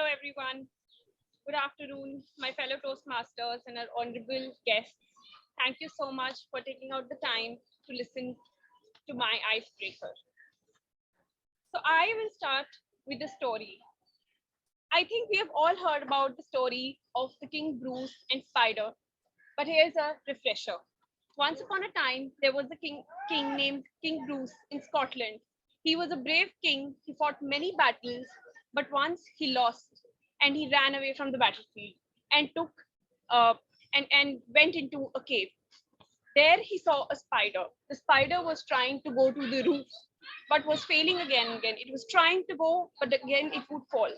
everyone. Good afternoon, my fellow Toastmasters and our honorable guests. Thank you so much for taking out the time to listen to my icebreaker. So, I will start with the story. I think we have all heard about the story of the King Bruce and Spider, but here's a refresher. Once upon a time, there was a king named King Bruce in Scotland. He was a brave king. He fought many battles, but once he lost, and he ran away from the battlefield and took uh, and went into a cave. There he saw a spider. The spider was trying to go to the roof, but was failing again and again. It was trying to go, but again it would fall.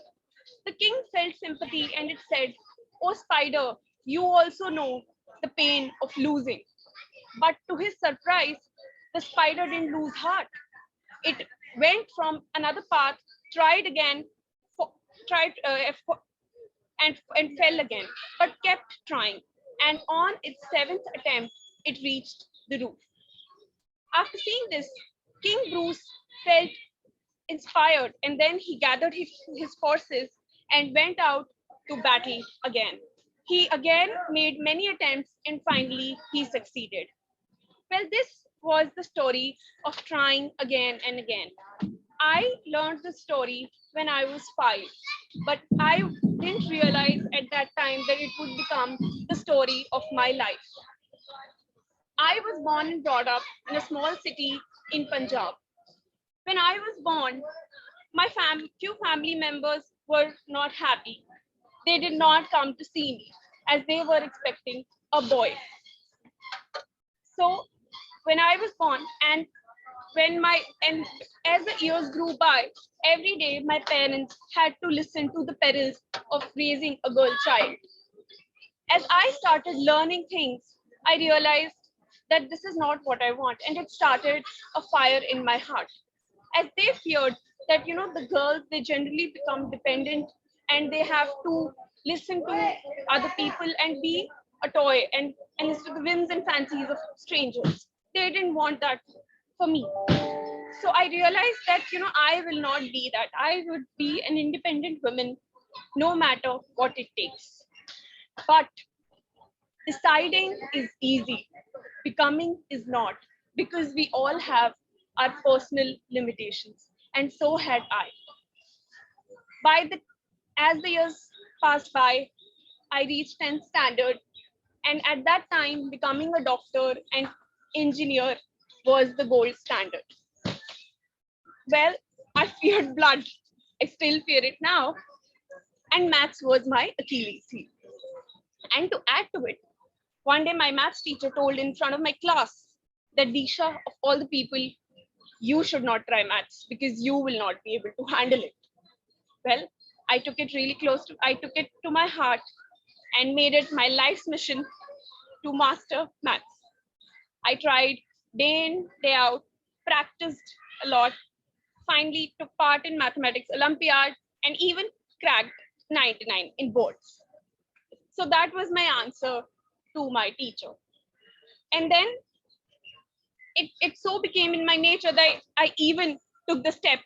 The king felt sympathy and it said, "Oh, spider, you also know the pain of losing." But to his surprise, the spider didn't lose heart. It went from another path, tried again, fo- tried and fell again, but kept trying. And on its seventh attempt, it reached the roof. After seeing this, King Bruce felt inspired, and then he gathered his forces and went out to battle again. He again made many attempts, and finally he succeeded. Well, this was the story of trying again and again. I learned the story when I was 5, but I didn't realize at that time that it would become the story of my life. I was born and brought up in a small city in Punjab. When I was born, my few family members were not happy. They did not come to see me as they were expecting a boy. So when I was born and as the years grew by, every day my parents had to listen to the perils of raising a girl child. As I started learning things, I realized that this is not what I want, and it started a fire in my heart. As they feared that the girls, they generally become dependent and they have to listen to other people and be a toy and listen to the whims and fancies of strangers. They didn't want that for me. So I realized that I will not be that. I would be an independent woman no matter what it takes. But deciding is easy, becoming is not, because we all have our personal limitations, and so had I. By the As the years passed by, I reached 10th standard, and at that time, becoming a doctor and engineer was the gold standard. Well, I feared blood. I still fear it now, and maths was my Achilles heel. And to add to it, one day my maths teacher told in front of my class that, Diksha, of all the people, you should not try maths because you will not be able to handle it. Well, I took it to my heart and made it my life's mission to master maths. I tried day in, day out, practiced a lot, finally took part in mathematics Olympiad, and even cracked 99 in boards. So that was my answer to my teacher. And then it so became in my nature that I even took the step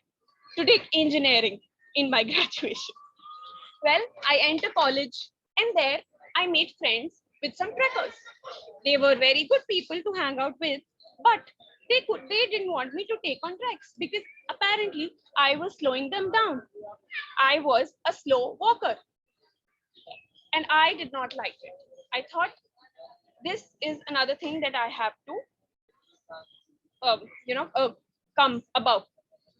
to take engineering in my graduation. Well, I entered college, and there I made friends with some trekkers. They were very good people to hang out with, but they didn't want me to take on treks because apparently I was slowing them down. I was a slow walker, and I did not like it. I thought this is another thing that I have to um, you know uh, come above.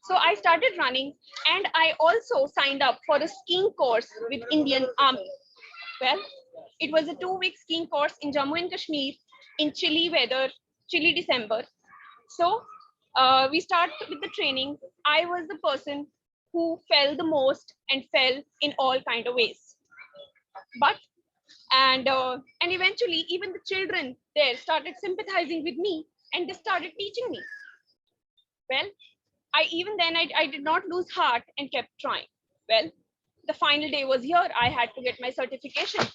So I started running, and I also signed up for a skiing course with Indian Army. Well, it was a 2 week skiing course in Jammu and Kashmir in chilly weather, chilly December. So we started with the training. I was the person who fell the most and fell in all kind of ways. But and eventually even the children there started sympathizing with me, and they started teaching me. Well, I did not lose heart and kept trying. Well, the final day was here. I had to get my certification,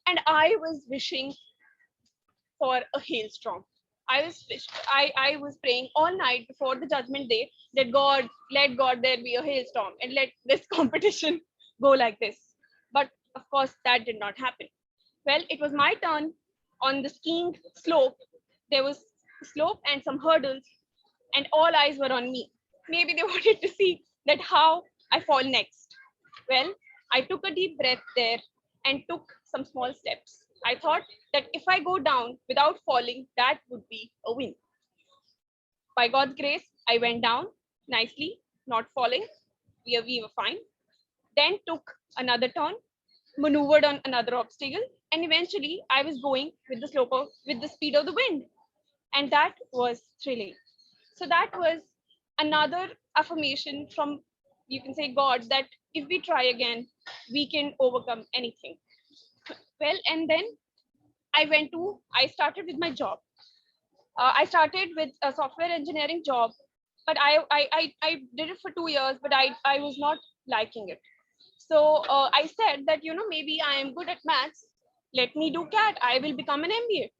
and I was wishing for a hailstorm. I was praying all night before the judgment day that God, let God there be a hailstorm and let this competition go like this. But of course, that did not happen. Well, it was my turn on the skiing slope. There was slope and some hurdles, and all eyes were on me. Maybe they wanted to see that how I fall next. Well, I took a deep breath there and took some small steps. I thought that if I go down without falling, that would be a win. By God's grace, I went down nicely, not falling. We were fine. Then took another turn, maneuvered on another obstacle, and eventually I was going with the with the speed of the wind. And that was thrilling. So that was another affirmation from, you can say, God, that if we try again, we can overcome anything. Well, and then I started with my job. I started with a software engineering job, but I did it for 2 years, but I was not liking it. So I said that, maybe I am good at maths. Let me do CAT. I will become an MBA.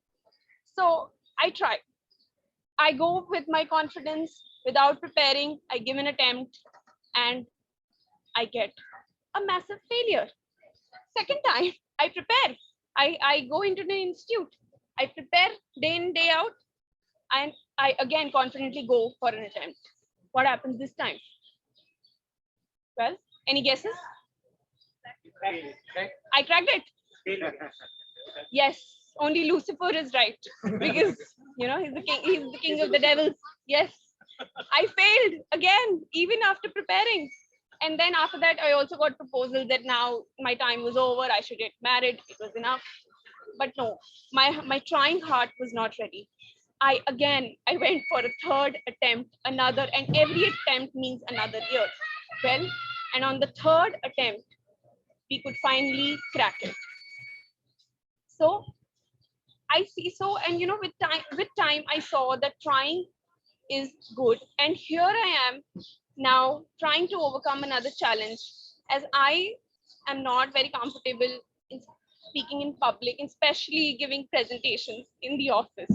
So I try. I go with my confidence without preparing. I give an attempt and I get a massive failure. Second time, I prepare. I go into the institute. I prepare day in, day out, and I again confidently go for an attempt. What happens this time? Well, any guesses? I cracked it. Yes, only Lucifer is right because he's the king of the devils. Yes, I failed again even after preparing. And then after that, I also got proposal that now my time was over. I should get married. It was enough. But no, my trying heart was not ready. I went for a third attempt, another, and every attempt means another year. Well, and on the third attempt, we could finally crack it. So I see so, and with time, I saw that trying is good. And here I am now trying to overcome another challenge, as I am not very comfortable in speaking in public, especially giving presentations in the office.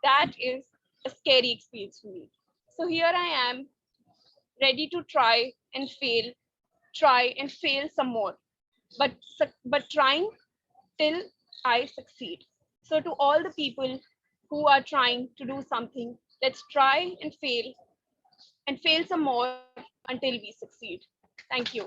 That is a scary experience for me. So here I am, ready to try and fail some more, but trying till I succeed. So to all the people who are trying to do something, let's try and fail some more until we succeed. Thank you.